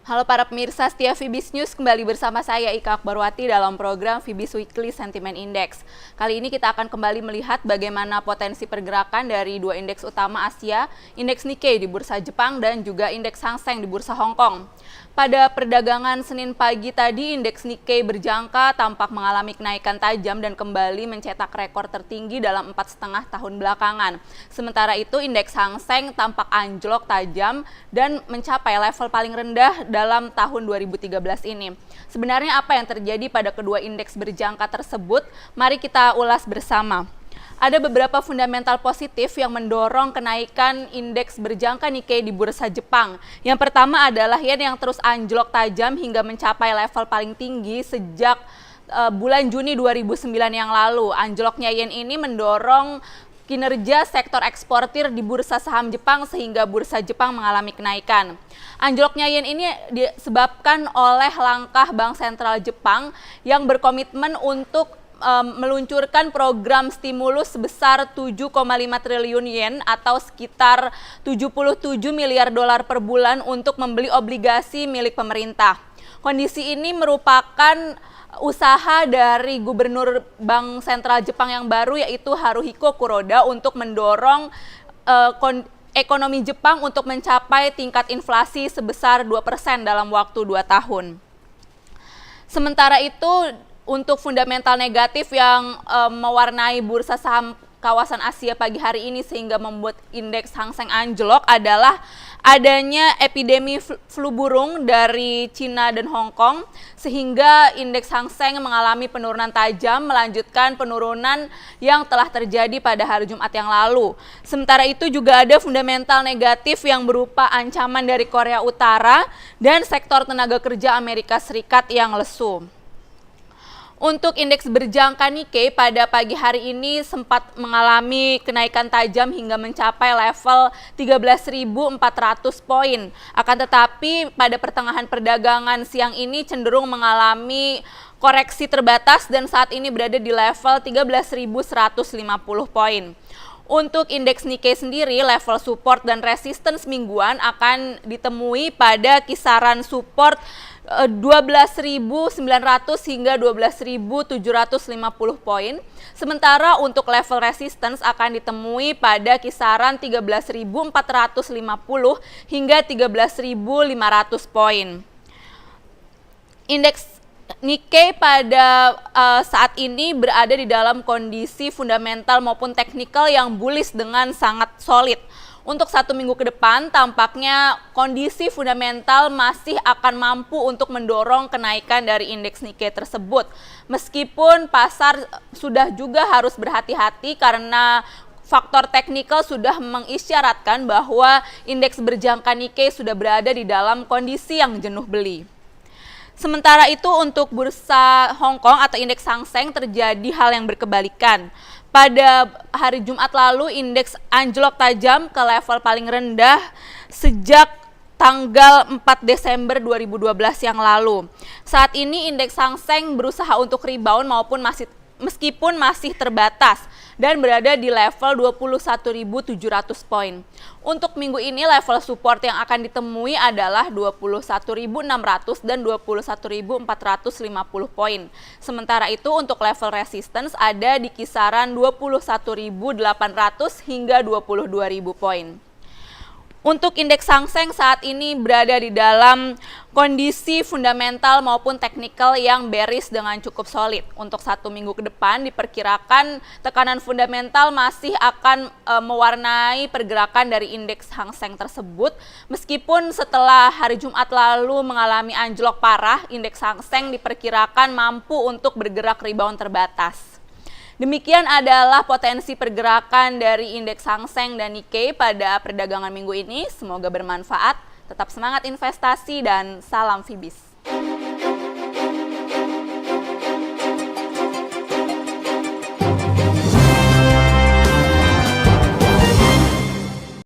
Halo para pemirsa setia Fibis News, kembali bersama saya Ika Akbarwati dalam program Fibis Weekly Sentiment Index. Kali ini kita akan kembali melihat bagaimana potensi pergerakan dari dua indeks utama Asia, indeks Nikkei di bursa Jepang dan juga indeks Hang Seng di bursa Hong Kong. Pada perdagangan Senin pagi tadi, indeks Nikkei berjangka tampak mengalami kenaikan tajam dan kembali mencetak rekor tertinggi dalam 4,5 tahun belakangan. Sementara itu, indeks Hang Seng tampak anjlok tajam dan mencapai level paling rendah dalam tahun 2013 ini. Sebenarnya apa yang terjadi pada kedua indeks berjangka tersebut? Mari kita ulas bersama. Ada beberapa fundamental positif yang mendorong kenaikan indeks berjangka Nikkei di bursa Jepang. Yang pertama adalah yen yang terus anjlok tajam hingga mencapai level paling tinggi sejak bulan Juni 2009 yang lalu. Anjloknya yen ini mendorong kinerja sektor eksportir di bursa saham Jepang sehingga bursa Jepang mengalami kenaikan. Anjloknya yen ini disebabkan oleh langkah Bank Sentral Jepang yang berkomitmen untuk meluncurkan program stimulus sebesar 7,5 triliun yen atau sekitar 77 miliar dolar per bulan untuk membeli obligasi milik pemerintah. Kondisi ini merupakan usaha dari Gubernur Bank Sentral Jepang yang baru yaitu Haruhiko Kuroda untuk mendorong ekonomi Jepang untuk mencapai tingkat inflasi sebesar 2% dalam waktu 2 tahun. Sementara itu, untuk fundamental negatif yang mewarnai bursa saham kawasan Asia pagi hari ini sehingga membuat indeks Hang Seng anjlok adalah adanya epidemi flu burung dari Cina dan Hong Kong sehingga indeks Hang Seng mengalami penurunan tajam melanjutkan penurunan yang telah terjadi pada hari Jumat yang lalu. Sementara itu juga ada fundamental negatif yang berupa ancaman dari Korea Utara dan sektor tenaga kerja Amerika Serikat yang lesu. Untuk indeks berjangka Nikkei pada pagi hari ini sempat mengalami kenaikan tajam hingga mencapai level 13.400 poin. Akan tetapi pada pertengahan perdagangan siang ini cenderung mengalami koreksi terbatas dan saat ini berada di level 13.150 poin. Untuk indeks Nikkei sendiri, level support dan resistance mingguan akan ditemui pada kisaran support 12.900 hingga 12.750 poin. Sementara untuk level resistance akan ditemui pada kisaran 13.450 hingga 13.500 poin. Indeks Nikkei pada saat ini berada di dalam kondisi fundamental maupun teknikal yang bullish dengan sangat solid. Untuk 1 minggu ke depan, tampaknya kondisi fundamental masih akan mampu untuk mendorong kenaikan dari indeks Nikkei tersebut. Meskipun pasar sudah juga harus berhati-hati karena faktor teknikal sudah mengisyaratkan bahwa indeks berjangka Nikkei sudah berada di dalam kondisi yang jenuh beli. Sementara itu untuk bursa Hong Kong atau indeks Hang Seng terjadi hal yang berkebalikan. Pada hari Jumat lalu indeks anjlok tajam ke level paling rendah sejak tanggal 4 Desember 2012 yang lalu. Saat ini indeks Hang Seng berusaha untuk rebound meskipun masih terbatas dan berada di level 21.700 poin. Untuk minggu ini level support yang akan ditemui adalah 21.600 dan 21.450 poin. Sementara itu untuk level resistance ada di kisaran 21.800 hingga 22.000 poin. Untuk indeks Hang Seng saat ini berada di dalam kondisi fundamental maupun teknikal yang bearish dengan cukup solid. Untuk 1 minggu ke depan diperkirakan tekanan fundamental masih akan mewarnai pergerakan dari indeks Hang Seng tersebut. Meskipun setelah hari Jumat lalu mengalami anjlok parah, indeks Hang Seng diperkirakan mampu untuk bergerak rebound terbatas. Demikian adalah potensi pergerakan dari indeks Hang Seng dan Nikkei pada perdagangan minggu ini. Semoga bermanfaat, tetap semangat investasi dan salam Fibis.